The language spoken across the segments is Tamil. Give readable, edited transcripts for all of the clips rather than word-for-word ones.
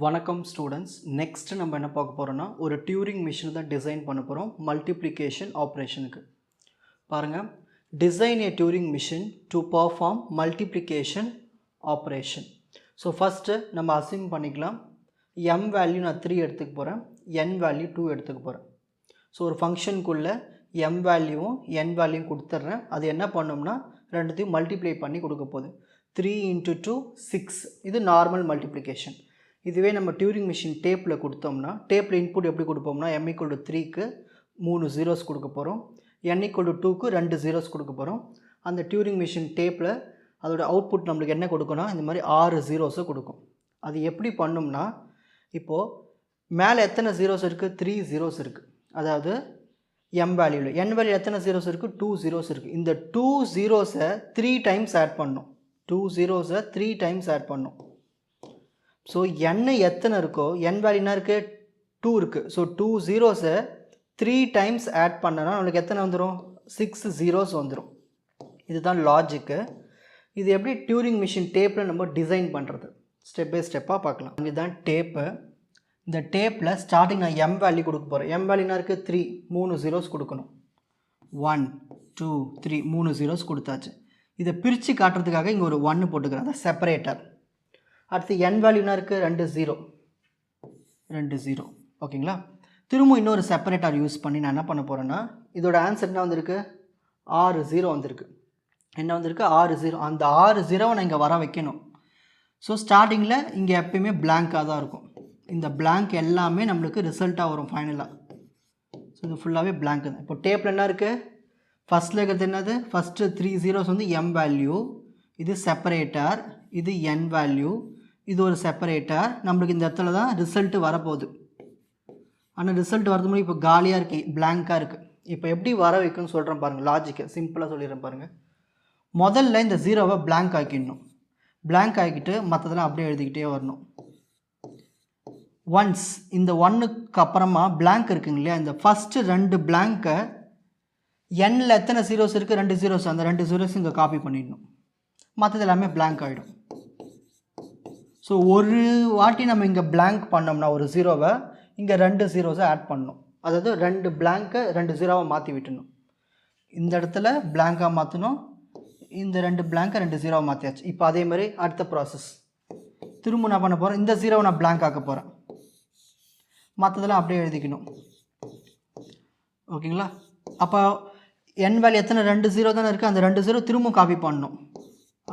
வணக்கம் ஸ்டூடெண்ட்ஸ். நெக்ஸ்ட் நம்ம என்ன பார்க்க போகிறோம்னா ஒரு டியூரிங் மிஷின் தான் டிசைன் பண்ண போகிறோம் மல்டிப்ளிகேஷன் ஆப்ரேஷனுக்கு. பாருங்கள், design A Turing machine to perform multiplication operation. So first நம்ம அசியூம் பண்ணிக்கலாம், m வேல்யூ நான் 3 எடுத்துக்க போகிறேன், n வேல்யூ 2 எடுத்துக்க போகிறேன். ஸோ ஒரு ஃபங்க்ஷனுக்குள்ளே m வேல்யூவும் n வேல்யூவும் கொடுத்துட்றேன். அது என்ன பண்ணோம்னா ரெண்டுத்தையும் மல்டிப்ளை பண்ணி கொடுக்க போகுது. 3 × 2 6. இது நார்மல் மல்டிப்ளிகேஷன். இதுவே நம்ம டியூரிங் மிஷின் டேப்பில் கொடுத்தோம்னா, டேப்பில் இன்புட் எப்படி கொடுப்போம்னா m = 3க்கு 3 zeros கொடுக்க போகிறோம், n = 2க்கு 2 zeros கொடுக்க போகிறோம். அந்த டியூரிங் மிஷின் டேப்பில் அதோட அவுட்புட் நம்மளுக்கு என்ன கொடுக்கணும், இந்த மாதிரி 6 zeros கொடுக்கும். அது எப்படி பண்ணோம்னா, இப்போது மேலே எத்தனை zeros இருக்குது, 3 zeros இருக்குது. அதாவது m வேல்யூவில் n வேல்யூ எத்தனை zeros இருக்குது, 2 zeros இருக்குது. இந்த 2 zeros-ஐ 3 times ஆட் பண்ணணும். 2 zeros-ஐ 3 times ஆட் பண்ணணும். ஸோ n எத்தனை இருக்கோ, n வேல்யூ என்ன இருக்குது, 2 இருக்குது. ஸோ 2 zeros-ஐ 3 times ஆட் பண்ணனா நம்மளுக்கு எத்தனை வந்துடும், 6 zeros வந்துடும். இதுதான் லாஜிக்கு. இது எப்படி டியூரிங் மிஷின் டேப்பில் நம்ம டிசைன் பண்ணுறது, ஸ்டெப் பை ஸ்டெப்பாக பார்க்கலாம். இதுதான் டேப்பு. இந்த டேப்பில் ஸ்டார்டிங் நான் m வேல்யூ கொடுக்க போகிறேன். m வேல்யூ என்ன இருக்குது, 3, 3 zeros கொடுக்கணும். 1 2 3 3 zeros கொடுத்தாச்சு. இதை பிரித்து காட்டுறதுக்காக இங்கே ஒரு 1 போட்டுக்கிறேன், அதான் செப்பரேட்டர். அடுத்து n வேல்யூ என்ன இருக்குது, 2 0. ஓகேங்களா. திரும்ப இன்னொரு செப்பரேட்டர் யூஸ் பண்ணி நான் என்ன பண்ண போகிறேன்னா, இதோட ஆன்சர் என்ன வந்திருக்கு, 6 0 வந்திருக்கு. என்ன வந்திருக்கு, 6 0. அந்த 6 0-வை நான் இங்கே வர வைக்கணும். ஸோ ஸ்டார்டிங்கில் இங்கே எப்பயுமே பிளாங்காக தான் இருக்கும். இந்த பிளாங்க் எல்லாமே நம்மளுக்கு ரிசல்ட்டாக வரும் ஃபைனலாக. ஸோ இது ஃபுல்லாகவே பிளாங்க் தான். இப்போ டேப்பில் என்ன இருக்குது, ஃபஸ்ட்டில் இருக்கிறது என்னது, ஃபஸ்ட்டு 3 zeros வந்து m வேல்யூ, இது செப்பரேட்டர், இது n வேல்யூ, இது ஒரு செப்பரேட்டர். நம்மளுக்கு இந்த இடத்துல தான் ரிசல்ட்டு வரப்போகுது. ஆனால் ரிசல்ட் வரது முன்னாடி இப்போ காலியாக இருக்குது, பிளாங்காக இருக்குது. இப்போ எப்படி வர வைக்கணும்னு சொல்கிறேன் பாருங்கள், லாஜிக்கை சிம்பிளாக சொல்லிடுறேன் பாருங்கள். முதல்ல இந்த 0-வை பிளாங்க் ஆக்கிடணும். பிளாங்க் ஆக்கிட்டு மற்றதெல்லாம் அப்படியே எழுதிக்கிட்டே வரணும். ஒன்ஸ் இந்த 1க்கு அப்புறமா பிளாங்க் இருக்குங்க இல்லையா, இந்த ஃபஸ்ட்டு 2 பிளாங்கை n-ல் எத்தனை zeros இருக்குது, 2 zeros, அந்த 2 zeros இங்கே காப்பி பண்ணிடணும். மற்றது எல்லாமே பிளாங்க் ஆகிடும். ஸோ ஒரு வாட்டி நம்ம இங்கே பிளாங்க் பண்ணோம்னா ஒரு 0-வை இங்கே 2 zeros-ஐ ஆட் பண்ணணும். அதாவது 2 பிளாங்கை 2 0-வை மாற்றி விட்டுணும். இந்த இடத்துல பிளாங்காக மாற்றணும், இந்த 2 பிளாங்கை 2 0-வை மாற்றியாச்சு. இப்போ அதே மாதிரி அடுத்த ப்ராசஸ் திரும்ப நான் பண்ண போகிறேன். இந்த 0-வை நான் பிளாங்க் ஆக்க போகிறேன், மற்றதெல்லாம் அப்படியே எழுதிக்கணும். ஓகேங்களா. அப்போ n வேல்யூ எத்தனை, 2 0 தானே இருக்குது, அந்த 2 0 திரும்ப காப்பி பண்ணணும்.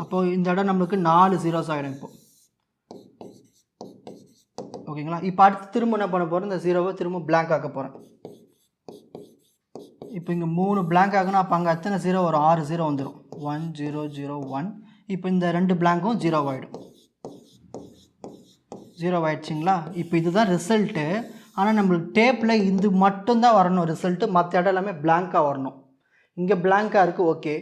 அப்போது இந்த இடம் நம்மளுக்கு 4 zeros ஆகிடும் இப்போ. ஓகேங்களா. இப்போ அடுத்து திரும்ப என்ன பண்ண போகிறேன், இந்த 0-வை திரும்ப பிளாங்க் ஆக்க போகிறேன். இப்போ இங்கே 3 பிளாங்க் ஆகணும். அப்போ அங்கே எத்தனை 0, ஒரு 6 0 வந்துடும். 1 0 0 1. இப்போ இந்த 2 பிளாங்க்கும் 0 ஆகிடும். 0 ஆகிடுச்சிங்களா. இப்போ இதுதான் ரிசல்ட்டு. ஆனால் நம்மளுக்கு டேப்பில் இது மட்டும்தான் வரணும் ரிசல்ட்டு, மற்ற இடம் எல்லாமே பிளாங்காக வரணும். இங்கே பிளாங்காக இருக்குது, ஓகே.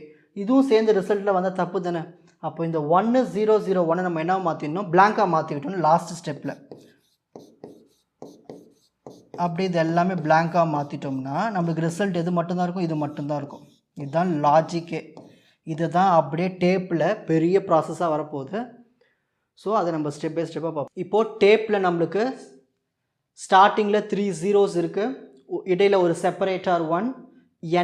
இதுவும் சேர்ந்து ரிசல்ட்டில் வந்தால் தப்பு தானே. அப்போ இந்த 1 0 0 1 நம்ம என்ன மாற்றிடணும், பிளாங்காக மாற்றிக்கிட்டோம் லாஸ்ட் ஸ்டெப்பில். அப்படி இது எல்லாமே பிளாங்காக மாற்றிட்டோம்னா நம்மளுக்கு ரிசல்ட் எது மட்டும்தான் இருக்கும், இது மட்டும்தான் இருக்கும். இதுதான் லாஜிக்கே. இது தான் அப்படியே டேப்பில் பெரிய ப்ராசஸாக வரப்போகுது. ஸோ அதை நம்ம ஸ்டெப் பை ஸ்டெப்பாக பார்ப்போம். இப்போது டேப்பில் நம்மளுக்கு ஸ்டார்டிங்கில் 3 zeros இருக்குது, இடையில் ஒரு செப்பரேட்டர் 1,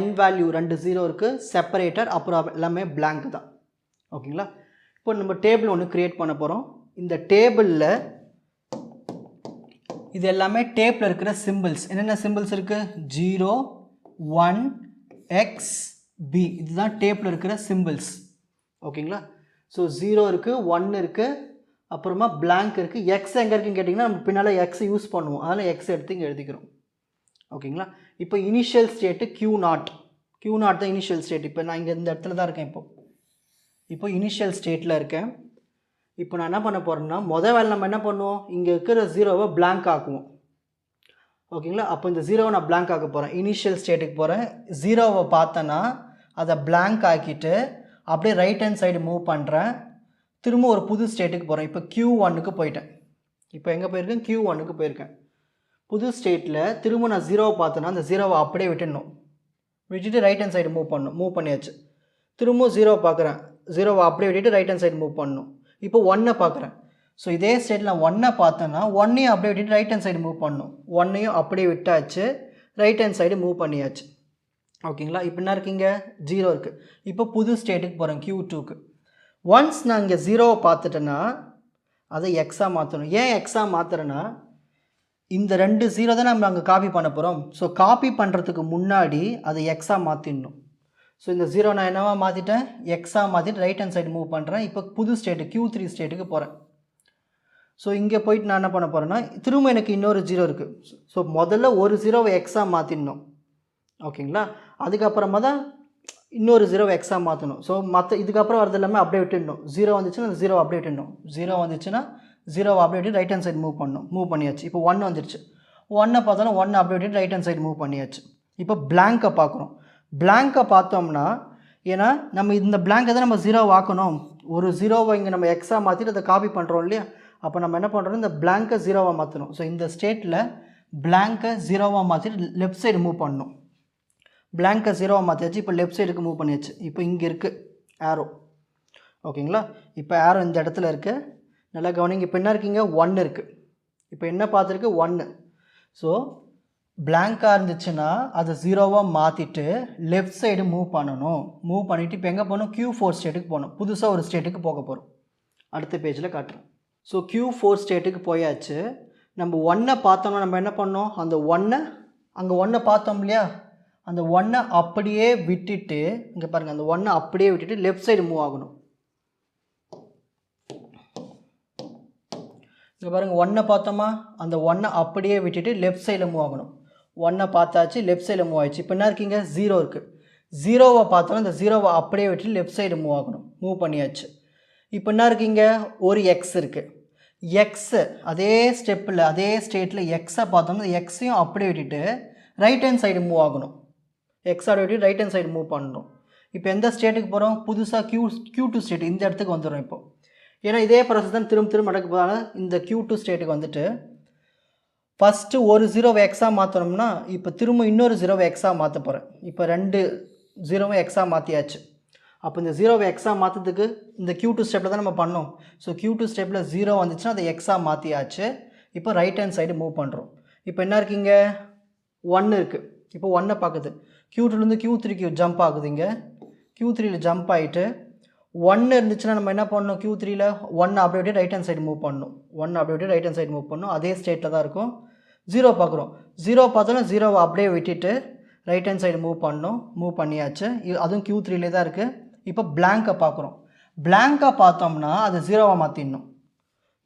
n வேல்யூ 2 0 இருக்குது, செப்பரேட்டர், அப்புறம் எல்லாமே பிளாங்க் தான். ஓகேங்களா. இப்போ நம்ம டேபிள் ஒன்று க்ரியேட் பண்ண போகிறோம். இந்த டேபிளில் இது எல்லாமே டேப்பில் இருக்கிற சிம்பிள்ஸ். என்னென்ன சிம்பிள்ஸ் இருக்குது, 0 1 x b, இதுதான் டேப்பில் இருக்கிற சிம்பிள்ஸ். ஓகேங்களா. ஸோ 0 இருக்குது, 1 இருக்குது, அப்புறமா பிளாங்க் இருக்குது. எக்ஸ் எங்கே இருக்குன்னு கேட்டிங்கன்னா நம்ம பின்னால் எக்ஸ் யூஸ் பண்ணுவோம், அதனால் எக்ஸ் எடுத்து இங்கே எழுதிக்கிறோம். ஓகேங்களா. இப்போ இனிஷியல் ஸ்டேட்டு Q0 தான் இனிஷியல் ஸ்டேட். இப்போ நான் இங்கே இந்த இடத்துல தான் இருக்கேன். இப்போ இனிஷியல் ஸ்டேட்டில் இருக்கேன். இப்போ நான் என்ன பண்ண போகிறேன்னா, வேலை நம்ம என்ன பண்ணுவோம், இங்கே இருக்கிற 0-வை பிளாங்க் ஆக்குவோம். ஓகேங்களா. அப்போ இந்த 0-வை நான் பிளாங்க் ஆக்க போகிறேன். இனிஷியல் ஸ்டேட்டுக்கு போகிறேன். 0-வை பார்த்தேன்னா அதை பிளாங்க் ஆக்கிட்டு அப்படியே ரைட் ஹேண்ட் சைடு மூவ் பண்ணுறேன். திரும்ப ஒரு புது ஸ்டேட்டுக்கு போகிறேன். இப்போ Q1க்கு போயிட்டேன். இப்போ எங்கே போயிருக்கேன், Q1க்கு போயிருக்கேன். புது ஸ்டேட்டில் திரும்ப நான் 0-வை பார்த்தேன்னா அந்த 0-வை அப்படியே விட்டுட்டு ரைட் ஹேண்ட் சைடு மூவ் பண்ணியாச்சு. திரும்ப 0-வை பார்க்குறேன், 0-வை அப்படியே விட்டுட்டு ரைட் ஹேண்ட் சைடு மூவ் பண்ணணும். இப்போ 1-ஐ பார்க்குறேன். ஸோ இதே ஸ்டேட்டில் 1 பார்த்தோன்னா 1ஐயும் அப்படியே விட்டுட்டு ரைட் ஹேண்ட் சைடு மூவ் பண்ணணும். 1ஐயும் அப்படியே விட்டாச்சு, ரைட் ஹேண்ட் சைடு மூவ் பண்ணியாச்சு. ஓகேங்களா? இப்போ என்ன இருக்குங்க 0 இருக்குது. இப்போ புது ஸ்டேட்டுக்கு போகிறேன் Q2க்கு. ஒன்ஸ் நான் இங்கே 0வை பார்த்துட்டேன்னா அதை எக்ஸாக மாற்றணும். ஏன் எக்ஸாக மாற்றுறேன்னா இந்த 2 0 தான் நம்ம அங்கே காப்பி பண்ண போகிறோம். ஸோ காப்பி பண்ணுறதுக்கு முன்னாடி அதை எக்ஸாக மாற்றிடணும். ஸோ இந்த 0 நான் என்னவா மாற்றிட்டேன், எக்ஸாக மாற்றிட்டு ரைட் ஹேண்ட் சைடு மூவ் பண்ணுறேன். இப்போ புது ஸ்டேட்டு Q3 ஸ்டேட்டுக்கு போகிறேன். ஸோ இங்கே போயிட்டு நான் என்ன பண்ண போகிறேன்னா திரும்ப எனக்கு இன்னொரு 0 இருக்குது. ஸோ முதல்ல ஒரு 0வை எக்ஸாக மாற்றிடணும். ஓகேங்களா? அதுக்கப்புறமா தான் இன்னொரு 0வை எக்ஸாக மாற்றணும். ஸோ இதுக்கப்புறம் வரது எல்லாமே அப்படியே விட்டுடணும். 0 வந்துச்சுன்னா அந்த 0வை அப்படியே விட்டுடணும். 0 வந்துச்சுன்னா 0வை அப்படியே விட்டு ரைட் ஹேண்ட் சைடு மூவ் பண்ணணும். மூவ் பண்ணியாச்சு. இப்போ 1 வந்துருச்சு. 1 பார்த்தாலும் 1 அப்படியே விட்டு ரைட் ஹேண்ட் சைடு மூவ் பண்ணியாச்சு. இப்போ பிளாங்கை பார்க்குறோம். பிளாங்கை பார்த்தோம்னா ஏன்னா நம்ம இந்த பிளாங்கை தான் நம்ம 0 ஆக்கணும். ஒரு 0வை இங்கே நம்ம எக்ஸாக மாற்றிட்டு அதை காப்பி பண்ணுறோம் இல்லையா? அப்போ நம்ம என்ன பண்ணுறோம், இந்த பிளாங்கை 0வா மாற்றணும். ஸோ இந்த ஸ்டேட்டில் பிளாங்கை 0வா மாற்றிட்டு லெஃப்ட் சைடு மூவ் பண்ணணும். பிளாங்கை 0வா மாற்றியாச்சு. இப்போ லெஃப்ட் சைடுக்கு மூவ் பண்ணியாச்சு. இப்போ இங்கே இருக்குது ஆரோ. ஓகேங்களா? இப்போ ஆரோ இந்த இடத்துல இருக்குது. நல்லா கவனிங்க. இப்போ என்ன இருக்கீங்க 1 இருக்குது. இப்போ என்ன பார்த்துருக்கு 1. ஸோ பிளாங்காக இருந்துச்சுன்னா அதை 0வா மாற்றிட்டு லெஃப்ட் சைடு மூவ் பண்ணணும். மூவ் பண்ணிவிட்டு இப்போ எங்கே போகணும், Q4 ஸ்டேட்டுக்கு போகணும். புதுசாக ஒரு ஸ்டேட்டுக்கு போக போகிறோம். அடுத்த பேஜில் காட்டுறேன். ஸோ Q4 ஸ்டேட்டுக்கு போயாச்சு. நம்ம 1 பார்த்தோம்னா நம்ம என்ன பண்ணோம், அந்த 1 அங்கே 1 பார்த்தோம் இல்லையா, அந்த 1 அப்படியே விட்டுட்டு இங்கே பாருங்கள், அந்த 1 அப்படியே விட்டுட்டு லெஃப்ட் சைடு மூவ் ஆகணும். இங்கே பாருங்கள் 1 பார்த்தோமா, அந்த 1 அப்படியே விட்டுட்டு லெஃப்ட் சைடில் மூவ் ஆகணும். 1 பார்த்தாச்சு, லெஃப்ட் சைடில் மூவ் ஆயிடுச்சு. இப்போ என்ன இருக்கீங்க 0 இருக்குது. 0வை பார்த்தோன்னா இந்த 0வை அப்படியே விட்டுட்டு லெஃப்ட் சைடு மூவ் ஆகணும். மூவ் பண்ணியாச்சு. இப்போ என்ன இருக்கீங்க ஒரு எக்ஸ் இருக்குது. எக்ஸு அதே ஸ்டெப்பில் அதே ஸ்டேட்டில் எக்ஸை பார்த்தோம்னா எக்ஸையும் அப்படியே விட்டுட்டு ரைட் ஹேண்ட் சைடு மூவ் ஆகணும். எக்ஸோட விட்டு ரைட் ஹேண்ட் சைடு மூவ் பண்ணணும். இப்போ எந்த ஸ்டேட்டுக்கு போகிறோம், புதுசாக Q2 ஸ்டேட் இந்த இடத்துக்கு வந்துடும். இப்போ ஏன்னா இதே ப்ராசஸ் தான் திரும்ப நடக்க போதால இந்த Q2 ஸ்டேட்டுக்கு வந்துட்டு ஃபஸ்ட்டு ஒரு 0வை எக்ஸாக மாற்றணும்னா இப்போ திரும்ப இன்னொரு 0வை எக்ஸாக மாற்ற போகிறேன். இப்போ 2 0வை எக்ஸாக மாற்றியாச்சு. அப்போ இந்த 0வை எக்ஸாக மாற்றதுக்கு இந்த Q2 ஸ்டெப்பில் தான் நம்ம பண்ணோம். ஸோ Q2 ஸ்டெப்பில் 0 வந்துச்சுன்னா அதை எக்ஸாக மாற்றியாச்சு. இப்போ ரைட் ஹேண்ட் சைடு மூவ் பண்ணுறோம். இப்போ என்ன இருக்கீங்க 1 இருக்குது. இப்போ 1 பார்க்குது. Q2லேருந்து Q3க்கு ஜம்ப் ஆகுதுங்க. Q3யில் ஜம்ப் ஆகிட்டு 1 இருந்துச்சுன்னா நம்ம என்ன பண்ணணும், Q3யில் 1 அப்படியே விட்டு ரைட் ஹேண்ட் சைடு மூவ் பண்ணணும். 1 அப்படியே விட்டு ரைட் ஹேண்ட் சைடு மூவ் பண்ணணும். அதே ஸ்டேட்டில் தான் இருக்கும். 0 பார்க்குறோம். 0 பார்த்தோன்னா 0வை அப்படியே விட்டுட்டு ரைட் ஹேண்ட் சைடு மூவ் பண்ணணும். மூவ் பண்ணியாச்சு. அதுவும் Q3லே தான் இருக்குது. இப்போ பிளாங்கை பார்க்குறோம். பிளாங்கை பார்த்தோம்னா அது 0வா மாற்றிடணும்.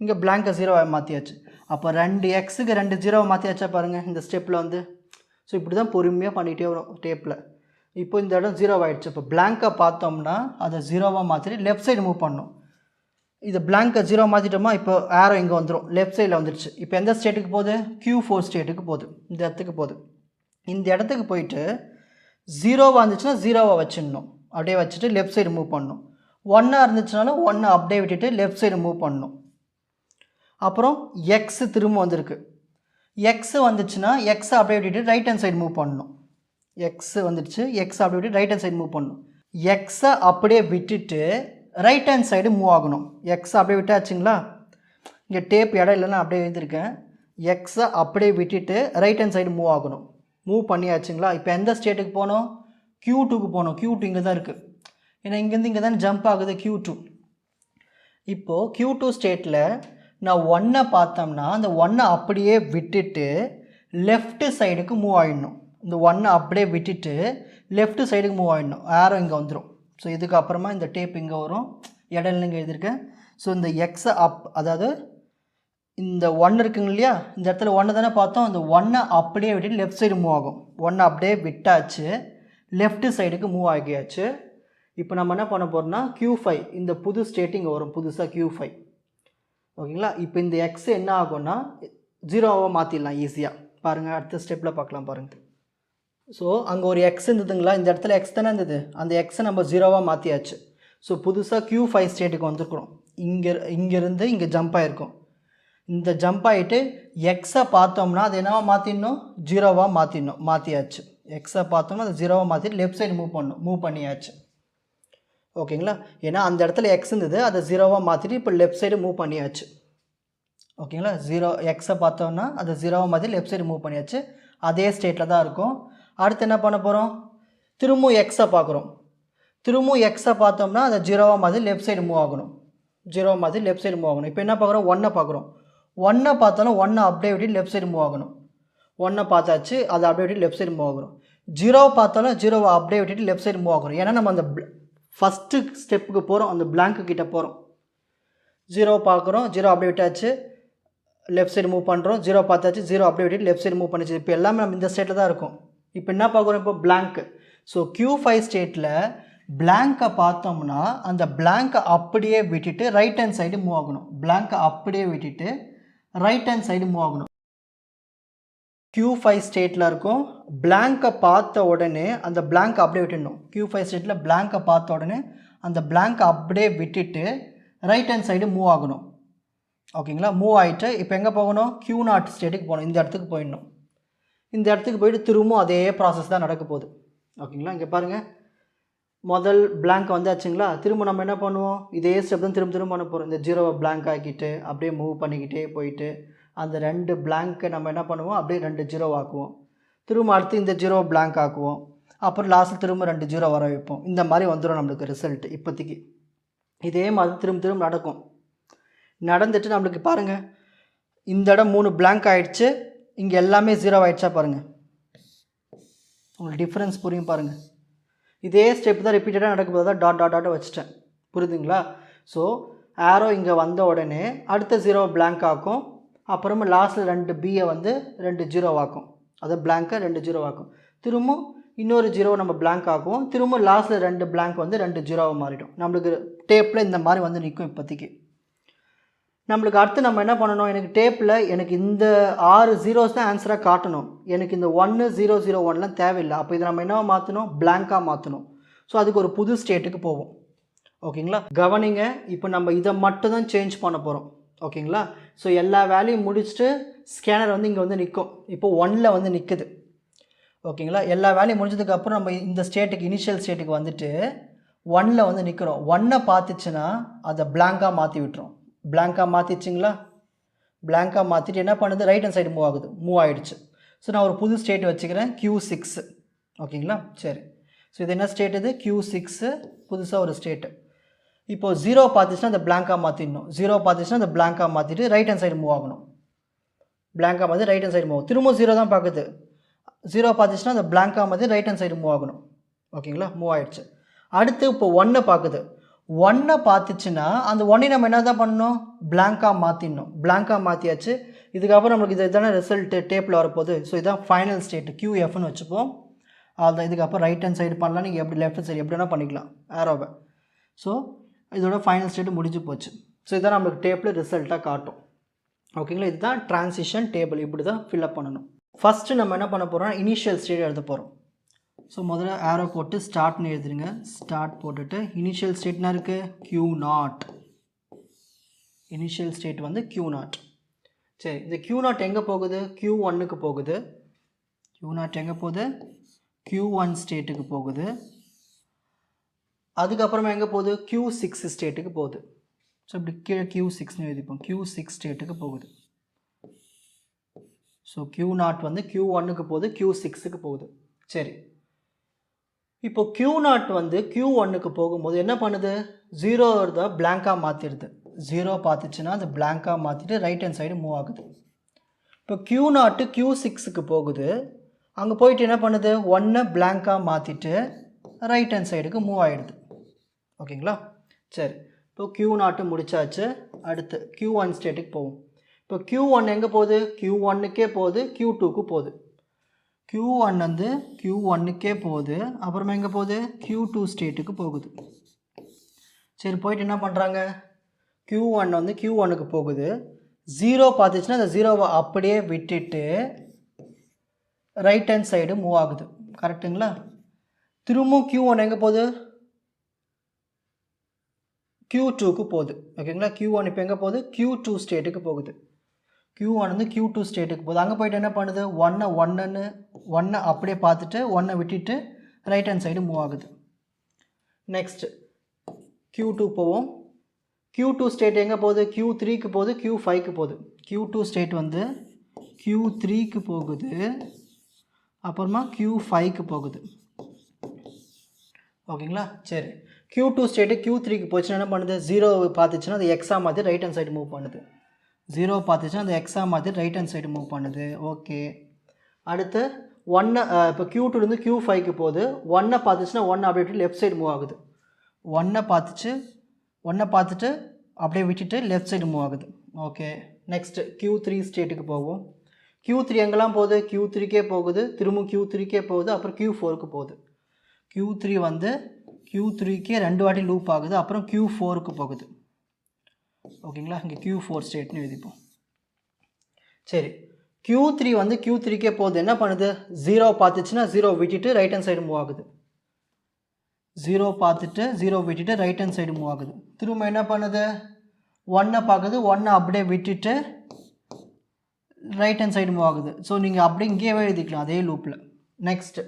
இங்கே பிளாங்கை 0வா மாற்றியாச்சு. அப்போ 2 எக்ஸுக்கு 2 0வை மாற்றியாச்சா பாருங்கள் இந்த ஸ்டெப்பில் வந்து. ஸோ இப்படி தான் பொறுமையாக பண்ணிகிட்டே வரும் டேப்பில். இப்போ இந்த இடம் 0 ஆகிடுச்சு. இப்போ பிளாங்கை பார்த்தோம்னா அதை 0வா மாற்றிட்டு லெஃப்ட் சைடு மூவ் பண்ணணும். இது பிளாங்கை 0 மாற்றிட்டோமா, இப்போ ஆரோ இங்கே வந்துடும். லெஃப்ட் சைடில் வந்துடுச்சு. இப்போ எந்த ஸ்டேட்டுக்கு போகுது, Q4 ஸ்டேட்டுக்கு போகுது. இந்த இடத்துக்கு போகுது. இந்த இடத்துக்கு போயிட்டு 0வா இருந்துச்சுன்னா 0வா வச்சிடணும். அப்படியே வச்சுட்டு லெஃப்ட் சைடு மூவ் பண்ணணும். 1 இருந்துச்சுனாலும் 1 அப்படியே விட்டுட்டு லெஃப்ட் சைடு மூவ் பண்ணணும். அப்புறம் எக்ஸ் திரும்ப வந்திருக்கு. எக்ஸ் வந்துச்சுன்னா எக்ஸை அப்படியே விட்டுட்டு ரைட் ஹேண்ட் சைடு மூவ் பண்ணணும். எக்ஸ் வந்துடுச்சு. எக்ஸ் அப்படியே விட்டு ரைட் ஹேண்ட் சைடு மூவ் பண்ணணும். எக்ஸை அப்படியே விட்டுட்டு ரைட் ஹேண்ட் சைடு மூவ் ஆகணும். எக்ஸை அப்படியே விட்டாச்சுங்களா, இங்கே டேப் இடம் இல்லைன்னா அப்படியே எழுதியிருக்கேன். எக்ஸை அப்படியே விட்டுட்டு ரைட் ஹேண்ட் சைடு மூவ் ஆகணும். மூவ் பண்ணியாச்சுங்களா. இப்போ எந்த ஸ்டேட்டுக்கு போகணும், Q2க்கு போகணும். Q2 இங்கே தான் இருக்குது. ஏன்னா இங்கேருந்து இங்கே தான் ஜம்ப் ஆகுது Q2. இப்போது Q2 ஸ்டேட்டில் நான் 1 பார்த்தோம்னா அந்த 1 அப்படியே விட்டுட்டு லெஃப்ட் சைடுக்கு மூவ் ஆகிடணும். இந்த 1 அப்படியே விட்டுட்டு லெஃப்ட் சைடுக்கு மூவ் ஆகிடணும். ஆரோ இங்கே வந்துடும். ஸோ இதுக்கப்புறமா இந்த டேப் இங்கே வரும். இடையில இங்கே எழுதியிருக்கேன். ஸோ இந்த எக்ஸை அதாவது இந்த 1 இருக்குங்க இல்லையா, இந்த இடத்துல 1 தானே பார்த்தோம். அந்த 1 அப்படியே விட்டுட்டு லெஃப்ட் சைடு மூவ் ஆகும். 1 அப்படியே விட்டாச்சு, லெஃப்ட் சைடுக்கு மூவ் ஆகியாச்சு. இப்போ நம்ம என்ன பண்ண போகிறோம்னா Q5 இந்த புது ஸ்டேட் இங்கே வரும். புதுசாக Q5 ஓகேங்களா. இப்போ இந்த எக்ஸ் என்ன ஆகும்னா 0வா மாற்றிடலாம் ஈஸியாக. பாருங்கள் அடுத்த ஸ்டெப்பில் பார்க்கலாம் பாருங்கள். ஸோ அங்கே ஒரு எக்ஸ் இருந்ததுங்களா, இந்த இடத்துல எக்ஸ் தானே இருந்தது. அந்த எக்ஸை நம்ம 0வா மாற்றியாச்சு. ஸோ புதுசாக Q5 ஸ்டேட்டுக்கு வந்துருக்குறோம். இங்கேருந்து இங்கே ஜம்ப் ஆகிருக்கும். இந்த ஜம்ப் ஆகிட்டு எக்ஸை பார்த்தோம்னா அது என்னவா மாற்றிடணும், 0வா மாற்றிடணும். மாற்றியாச்சு. எக்ஸை பார்த்தோம்னா அது 0வா மாற்றிட்டு லெஃப்ட் சைடு மூவ் பண்ணணும். மூவ் பண்ணியாச்சு ஓகேங்களா. ஏன்னா அந்த இடத்துல எக்ஸ் இருந்தது, அதை 0வா மாற்றிட்டு இப்போ லெஃப்ட் சைடு மூவ் பண்ணியாச்சு. ஓகேங்களா 0 எக்ஸை பார்த்தோம்னா அது 0 மாதிரி லெஃப்ட் சைடு மூவ் பண்ணியாச்சு. அதே ஸ்டேட்டில் தான் இருக்கும். அடுத்து என்ன பண்ண போகிறோம், திரும்பவும் எக்ஸை பார்க்குறோம். திரும்பவும் எக்ஸை பார்த்தோம்னா அது 0 மாதிரி லெஃப்ட் சைடு மூவ் ஆகணும். 0 மாதிரி லெஃப்ட் சைடு மூவ் ஆகணும். இப்போ என்ன பார்க்குறோம், 1 பார்க்குறோம். 1 பார்த்தாலும் 1 அப்படியே விட்டு லெஃப்ட் சைடு மூவ் ஆகணும். 1 பார்த்தாச்சு, அதை அப்படியே விட்டு லெஃப்ட் சைடு மூவ் ஆகணும். 0 பார்த்தாலும் 0 அப்படியே விட்டுட்டு லெஃப்ட் சைடு மூவ் ஆகணும். ஏன்னா நம்ம அந்த ஃபஸ்ட்டு ஸ்டெப்புக்கு போகிறோம், அந்த பிளாங்க்கு கிட்ட போகிறோம். 0 பார்க்குறோம், 0 அப்படியே விட்டாச்சு, லெஃப்ட் சைடு மூவ் பண்ணுறோம். 0 பார்த்தாச்சு, 0 அப்படியே விட்டுட்டு லெஃப்ட் சைடு மூவ் பண்ணிச்சு. இப்போ எல்லாமே நம்ம இந்த ஸ்டேட்டில் தான் இருக்கும். இப்போ என்ன பார்க்குறோம், இப்போ பிளாங்க்கு. ஸோ Q5 ஸ்டேட்டில் பிளாங்கை பார்த்தோம்னா அந்த பிளாங்கை அப்படியே விட்டுட்டு ரைட் ஹேண்ட் சைடு மூவ் ஆகணும். பிளாங்கை அப்படியே விட்டுட்டு ரைட் ஹேண்ட் சைடு மூவ் ஆகணும். Q5 ஸ்டேட்டில் இருக்கும். பிளாங்கை பார்த்த உடனே அந்த பிளாங்கை அப்படியே விட்டுடணும். Q5 ஸ்டேட்டில் பிளாங்கை பார்த்த உடனே அந்த பிளாங்கை அப்படியே விட்டுட்டு ரைட் ஹேண்ட் சைடு மூவ் ஆகணும். ஓகேங்களா, மூவ் ஆகிட்டு இப்போ எங்கே போகணும், Q0 ஸ்டேட்டுக்கு போகணும். இந்த இடத்துக்கு போயிடணும். இந்த இடத்துக்கு போயிட்டு திரும்பவும் அதே ப்ராசஸ் தான் நடக்க போகுது. ஓகேங்களா, இங்கே பாருங்கள், முதல் பிளாங்க் வந்தாச்சுங்களா. திரும்ப நம்ம என்ன பண்ணுவோம், இதே ஸ்டெப் தான் திரும்ப பண்ண போகிறோம். இந்த 0 பிளாங்க் ஆக்கிட்டு அப்படியே மூவ் பண்ணிக்கிட்டே போயிட்டு அந்த 2 பிளாங்க்கை நம்ம என்ன பண்ணுவோம், அப்படியே 2 0 ஆக்குவோம். திரும்ப அடுத்து இந்த 0 பிளாங்க் ஆக்குவோம். அப்புறம் லாஸ்ட்டில் திரும்ப 2 0 வர வைப்போம். இந்த மாதிரி வந்துடும் நம்மளுக்கு ரிசல்ட். இப்போதைக்கு இதே மாதிரி திரும்ப நடக்கும். நடந்துட்டு நம்மளுக்கு பாருங்கள், இந்த இடம் 3 பிளாங்க் ஆகிடுச்சு, இங்கே எல்லாமே 0 ஆகிடுச்சா பாருங்கள். உங்களுக்கு டிஃப்ரென்ஸ் புரியும் பாருங்கள். இதே ஸ்டெப் தான் ரிப்பீட்டடாக நடக்கும்போது தான் டாட் டாட் டாட்டை வச்சுட்டேன். புரியுதுங்களா. ஸோ ஆரோ இங்கே வந்த உடனே அடுத்த 0 பிளாங்க் ஆக்கும். அப்புறமா லாஸ்ட்டில் 2 பியை வந்து 2 0 ஆக்கும். அதை பிளாங்கை 2 0 ஆக்கும். திரும்ப இன்னொரு 0 நம்ம பிளாங்க் ஆக்குவோம். திரும்ப லாஸ்ட்டில் 2 பிளாங்க் வந்து 2 0 மாறிடும். நம்மளுக்கு டேப்பில் இந்த மாதிரி வந்து நிற்கும். இப்போதைக்கு நம்மளுக்கு அடுத்து நம்ம என்ன பண்ணணும், எனக்கு டேப்பில் எனக்கு இந்த 6 ஜீரோஸ் தான் ஆன்சராக காட்டணும். எனக்கு இந்த 1 0 0 1லாம் தேவையில்லை. அப்போ இதை நம்ம என்னவா மாற்றணும், பிளாங்காக மாற்றணும். ஸோ அதுக்கு ஒரு புது ஸ்டேட்டுக்கு போவோம். ஓகேங்களா, கவனிங்க, இப்போ நம்ம இதை மட்டும் தான் சேஞ்ச் பண்ண போகிறோம். ஓகேங்களா, ஸோ எல்லா வேலையும் முடிச்சுட்டு ஸ்கேனர் வந்து இங்கே வந்து நிற்கும். இப்போ 1ல் வந்து நிற்குது. ஓகேங்களா, எல்லா வேலையும் முடிஞ்சதுக்கப்புறம் நம்ம இந்த ஸ்டேட்டுக்கு இனிஷியல் ஸ்டேட்டுக்கு வந்துட்டு 1ல் வந்து நிற்கிறோம். 1ஐ பார்த்துச்சுன்னா அதை பிளாங்காக மாற்றி விட்டுரும். பிளாங்காக மாற்றிச்சிங்களா, பிளாங்காக மாற்றிட்டு என்ன பண்ணுது, ரைட் ஹேண்ட் சைடு மூவ் ஆகிடுச்சு. ஸோ நான் ஒரு புது ஸ்டேட் வச்சுக்கிறேன், Q6. ஓகேங்களா, சரி. ஸோ இது என்ன ஸ்டேட், இது Q6, புதுசாக ஒரு ஸ்டேட்டு. இப்போது 0 பார்த்துச்சுன்னா அந்த பிளாங்காக மாற்றிடணும். 0 பார்த்துச்சுன்னா அந்த பிளாங்காக மாற்றிட்டு ரைட் ஹேண்ட் சைடு மூவ் ஆகணும். பிளாங்காக மாற்றி ரைட் ஹேண்ட் சைடு மூவ். திரும்ப 0 தான் பார்க்குது. 0 பார்த்துச்சுன்னா அந்த பிளாங்காக மாற்றி ரைட் ஹேண்ட் சைடு மூவ் ஆகணும். ஓகேங்களா, மூவ் ஆகிடுச்சு. அடுத்து இப்போ 1ஐ பார்க்குது. 1ஐ பார்த்துச்சுன்னா அந்த 1ஐ நம்ம என்ன தான் பண்ணணும், பிளாங்காக மாற்றிடணும். பிளாங்காக மாற்றியாச்சு. இதுக்கப்புறம் நம்மளுக்கு இதுதானே ரிசல்ட்டு டேப்பில் வரப்போகுது. ஸோ இதுதான் ஃபைனல் ஸ்டேட்டு, QFன்னு வச்சுப்போம். அதுதான். இதுக்கப்புறம் ரைட் ஹேண்ட் சைடு பண்ணலாம், நீங்கள் எப்படி லெஃப்ட் சைடு எப்படி வேணால் பண்ணிக்கலாம் ஆரோவை. ஸோ இதோட ஃபைனல் ஸ்டேட்டு முடிஞ்சு போச்சு. ஸோ இதுதான் நம்மளுக்கு டேப்பில் ரிசல்ட்டாக காட்டும். ஓகேங்களா, இதுதான் ட்ரான்சிஷன் டேபிள். இப்படி தான் ஃபில்அப் பண்ணணும். ஃபஸ்ட்டு நம்ம என்ன பண்ண போகிறோம், இனிஷியல் ஸ்டேட் எழுத போகிறோம். ஸோ முதல்ல ஆரோ போட்டு ஸ்டார்ட்னு எழுதுருங்க. ஸ்டார்ட் போட்டுட்டு இனிஷியல் ஸ்டேட்னா இருக்குது Q0. இனிஷியல் ஸ்டேட் வந்து Q0. சரி, இந்த Q0 எங்கே போகுது, Q1க்கு போகுது. Q0 எங்கே போகுது, Q1 ஸ்டேட்டுக்கு போகுது. அதுக்கப்புறமா எங்கே போகுது, Q6 ஸ்டேட்டுக்கு போகுது. ஸோ இப்படி கீழே Q6னு எழுதிப்போம். Q6 ஸ்டேட்டுக்கு போகுது. ஸோ Q0 வந்து Q1க்கு போகுது, Q6க்கு போகுது. சரி, இப்போ Q0 வந்து Q1க்கு போகும்போது என்ன பண்ணுது, 0 தான் பிளாங்காக மாற்றிடுது. 0 பார்த்துச்சுன்னா அது பிளாங்காக மாற்றிட்டு ரைட் ஹேண்ட் சைடு மூவ் ஆகுது. இப்போ Q0 Q6க்கு போகுது. அங்கே போயிட்டு என்ன பண்ணுது, 1ஐ பிளாங்காக மாற்றிட்டு ரைட் ஹேண்ட் சைடுக்கு மூவ் ஆகிடுது. ஓகேங்களா, சரி. இப்போ Q0 முடிச்சாச்சு. அடுத்து Q1 ஸ்டேட்டுக்கு போகும். இப்போ Q1 எங்கே போகுது, Q1க்கே போகுது, Q2க்கு போகுது. Q1 வந்து Q1க்கே போகுது. அப்புறமா எங்கே போகுது, Q2 ஸ்டேட்டுக்கு போகுது. சரி, போயிட்டு என்ன பண்ணுறாங்க, Q1 வந்து Q1க்கு போகுது. 0 பார்த்துச்சுன்னா அந்த 0வை அப்படியே விட்டுட்டு ரைட் ஹேண்ட் சைடு மூவ் ஆகுது. கரெக்டுங்களா. திரும்பவும் Q1 எங்கே போகுது, Q2க்கு போகுது. ஓகேங்களா, Q1 இப்போ எங்கே போகுது, Q2 ஸ்டேட்டுக்கு போகுது. Q1 வந்து Q2 ஸ்டேட்டுக்கு போகுது. அங்கே போய்ட்டு என்ன பண்ணுது, 1ஐ அப்படியே பார்த்துட்டு 1ஐ விட்டுட்டு ரைட் ஹேண்ட் சைடு மூவ் ஆகுது. நெக்ஸ்ட்டு Q2 போவோம். Q2 ஸ்டேட் எங்கே போகுது, Q3க்கு போகுது, Q5க்கு போகுது. Q2 ஸ்டேட் வந்து Q3க்கு போகுது, அப்புறமா Q5க்கு போகுது. ஓகேங்களா? சரி, Q2 ஸ்டேட்டு Q3க்கு போச்சுன்னா என்ன பண்ணுது? 0 பார்த்துச்சுன்னா அது எக்ஸாக மாற்றி ரைட் ஹேண்ட் சைடு மூவ் பண்ணுது. 0 பார்த்துச்சுன்னா அது எக்ஸாக மாற்றி ரைட் ஹேண்ட் சைடு மூவ் பண்ணுது. ஓகே, அடுத்து 1 இப்போ Q2லேருந்து Q5க்கு போகுது. 1 பார்த்துச்சுன்னா 1 அப்படியே லெஃப்ட் சைடு மூவ் ஆகுது. 1 பார்த்துட்டு அப்படியே விட்டுட்டு லெஃப்ட் சைடு மூவ் ஆகுது. ஓகே, நெக்ஸ்ட் Q3 ஸ்டேட்டுக்கு போகும். Q3 எங்கெல்லாம் போகுது? Q3க்கே போகுது, திரும்ப Q3க்கே போகுது, அப்புறம் Q4க்கு போகுது. Q3 வந்து Q3க்கே 2 வாட்டி லூப் ஆகுது, அப்புறம் Q4க்கு போகுது. ஓகேங்களா? இங்கே Q4 ஸ்டேட்னு எழுதிப்போம். சரி, Q3 வந்து Q3க்கே போகுது, என்ன பண்ணுது? 0 பார்த்துச்சுன்னா 0 விட்டுட்டு ரைட் ஹேண்ட் சைடு மூவ் ஆகுது. 0 பார்த்துட்டு 0 விட்டுட்டு ரைட் ஹேண்ட் சைடு மூவ் ஆகுது. திரும்ப என்ன பண்ணுது? 1 பார்க்குது, 1 அப்படியே விட்டுட்டு ரைட் ஹேண்ட் சைடு மூவ் ஆகுது. ஸோ நீங்கள் அப்படியே இங்கேயே எழுதிக்கலாம் அதே லூப்பில். நெக்ஸ்ட்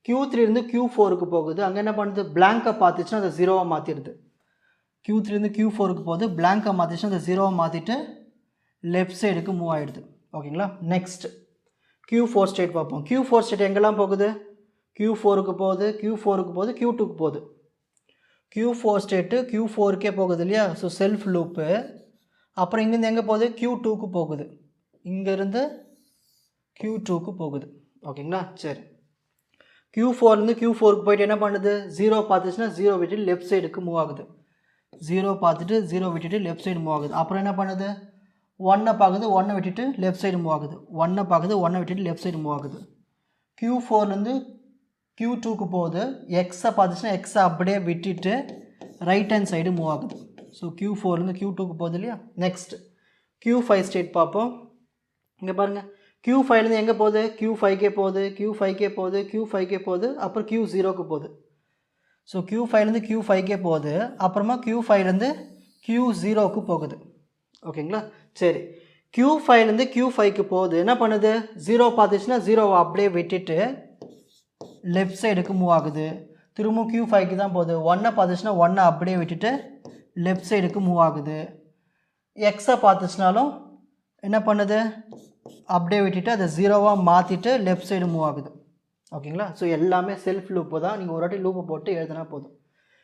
Q3லேருந்து Q4க்கு போகுது. அங்கே என்ன பண்ணுது? பிளாங்கை பார்த்துச்சுன்னா அதை 0வாக மாற்றிடுது. Q3லேருந்து Q4க்கு போகுது, பிளாங்கை மாற்றிச்சுன்னா அதை 0வாக மாற்றிட்டு லெஃப்ட் சைடுக்கு மூவ் ஆகிடுது. ஓகேங்களா? நெக்ஸ்ட் Q4 ஸ்டேட் பார்ப்போம். Q4 ஸ்டேட் எங்கெல்லாம் போகுது? Q4க்கு போகுது, Q4க்கு போகுது, Q2க்கு போகுது. Q4 ஸ்டேட்டு Q4க்கே போகுது இல்லையா? So self loop. அப்புறம் இங்கேருந்து எங்கே போகுது? Q2க்கு போகுது. இங்கேருந்து Q2க்கு போகுது. ஓகேங்களா? சரி, Q4லேருந்து Q4க்கு போயிட்டு என்ன பண்ணுது? 0 பார்த்துச்சுன்னா 0 விட்டுட்டு லெஃப்ட் சைடுக்கு மூவ் ஆகுது. 0 பார்த்துட்டு 0 விட்டுட்டு லெஃப்ட் சைடு மூவ் ஆகுது. அப்புறம் என்ன பண்ணுது? 1 பார்க்குது, 1 விட்டுட்டு லெஃப்ட் சைடு மூவ் ஆகுது. 1 பார்க்குது, 1 விட்டுட்டு லெஃப்ட் சைடு மூவ் ஆகுது. Q4லேருந்து Q2க்கு போகுது. எக்ஸை பார்த்துச்சுன்னா எக்ஸை அப்படியே விட்டுட்டு ரைட் ஹேண்ட் சைடு மூவ் ஆகுது. ஸோ Q4லேருந்து Q2க்கு போகுது இல்லையா? நெக்ஸ்ட் Q5 ஸ்டேட் பார்ப்போம். இங்கே பாருங்கள், Q5லேருந்து எங்கே போகுது? Q5க்கே போகுது, Q5க்கே போகுது, Q5க்கே போகுது, அப்புறம் Q0க்கு போகுது. ஸோ Q5லேருந்து Q5க்கே போகுது, அப்புறமா Q5லேருந்து Q0க்கு போகுது. ஓகேங்களா? சரி, Q5லேருந்து Q5க்கு போகுது, என்ன பண்ணுது? 0 பார்த்துச்சுன்னா 0 அப்படியே விட்டுட்டு லெஃப்ட் சைடுக்கு மூவ் ஆகுது. திரும்பவும் Q5க்கு தான் போகுது. 1 பார்த்துச்சுன்னா 1 அப்படியே விட்டுட்டு லெஃப்ட் சைடுக்கு மூவ் ஆகுது. எக்ஸை பார்த்துச்சுனாலும் என்ன பண்ணுது? அப்படியே விட்டுட்டு அதை 0வாக மாற்றிட்டு லெஃப்ட் சைடு மூவ் ஆகுது. ஓகேங்களா? ஸோ எல்லாமே செல்ஃப் லூப்பு தான். நீங்கள் ஒரு வாட்டி லூப்பை போட்டு எழுதினா போதும்.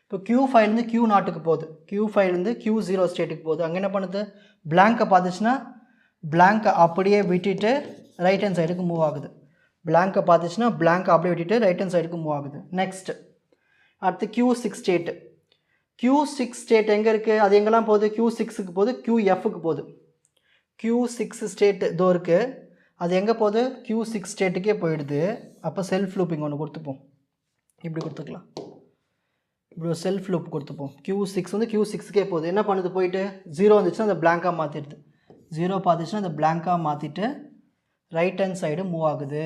இப்போ Q5லேருந்து Q0க்கு போகுது, Q5லேருந்து Q0 ஸ்டேட்டுக்கு போகுது. அங்கே என்ன பண்ணுது? பிளாங்கை பார்த்துச்சுன்னா பிளாங்கை அப்படியே விட்டுட்டு ரைட் ஹேண்ட் சைடுக்கு மூவ் ஆகுது. பிளாங்கை பார்த்துச்சுன்னா பிளாங்கை அப்படியே விட்டுட்டு ரைட் ஹேண்ட் சைடுக்கு மூவ் ஆகுது. நெக்ஸ்ட் அடுத்து Q6 ஸ்டேட்டு. Q6 ஸ்டேட் எங்கே இருக்குது? அது எங்கெல்லாம் போகுது? Q6க்கு போகுது, QFக்கு போகுது. Q6 ஸ்டேட் இதோ இருக்குது, அது எங்கே போகுது? Q6 ஸ்டேட்டுக்கே போயிடுது. அப்போ செல்ஃப் லூப்பிங் ஒன்று கொடுத்துப்போம். இப்படி கொடுத்துக்கலாம், இப்படி ஒரு செல்ஃப் லூப் கொடுத்துப்போம். Q6 வந்து Q6க்கே போகுது. என்ன பண்ணுது? போயிட்டு 0 வந்துச்சுன்னா அந்த பிளாங்காக மாற்றிடுது. 0 பார்த்துச்சுன்னா அந்த பிளாங்காக மாற்றிட்டு ரைட் ஹேண்ட் சைடு மூவ் ஆகுது.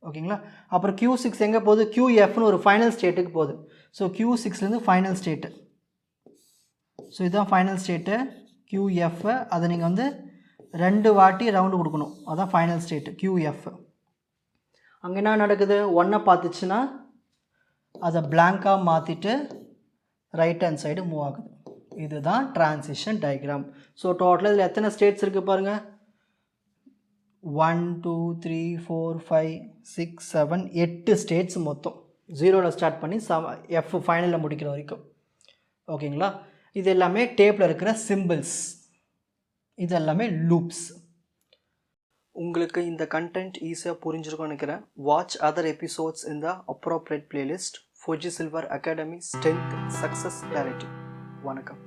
ஓகேங்களா? அப்புறம் Q6 எங்கே போகுது? QFன்னு ஒரு ஃபைனல் ஸ்டேட்டுக்கு போகுது. ஸோ Q6லேருந்து ஃபைனல் ஸ்டேட்டு. ஸோ இதுதான் ஃபைனல் ஸ்டேட்டு QF. அதை நீங்கள் வந்து 2 வாட்டி ரவுண்டு கொடுக்கணும், அதுதான் ஃபைனல் ஸ்டேட்டு QF. அங்கே என்ன நடக்குது? 1 பார்த்துச்சுன்னா அதை பிளாங்காக மாற்றிட்டு ரைட் ஹேண்ட் சைடு மூவ் ஆகுது. இதுதான் டிரான்சிஷன் டயக்ராம். ஸோ டோட்டலாக இதில் எத்தனை ஸ்டேட்ஸ் இருக்குது பாருங்கள்? 1 2 3 4 5 6 7 8 ஸ்டேட்ஸ் மொத்தம். 0ல் ஸ்டார்ட் பண்ணி F ஃபைனலில் முடிக்கிற வரைக்கும். ஓகேங்களா? இது எல்லாமே டேப்பில் இருக்கிற சிம்பிள்ஸ், இது எல்லாமே லூப்ஸ். உங்களுக்கு இந்த கண்டென்ட் ஈஸியாக புரிஞ்சிருக்கும்னு நினைக்கிறேன். வாட்ச் அதர் எபிசோட்ஸ் இன் த appropriate playlist. Fuji Silver Academy Strength Success Clarity. வணக்கம்.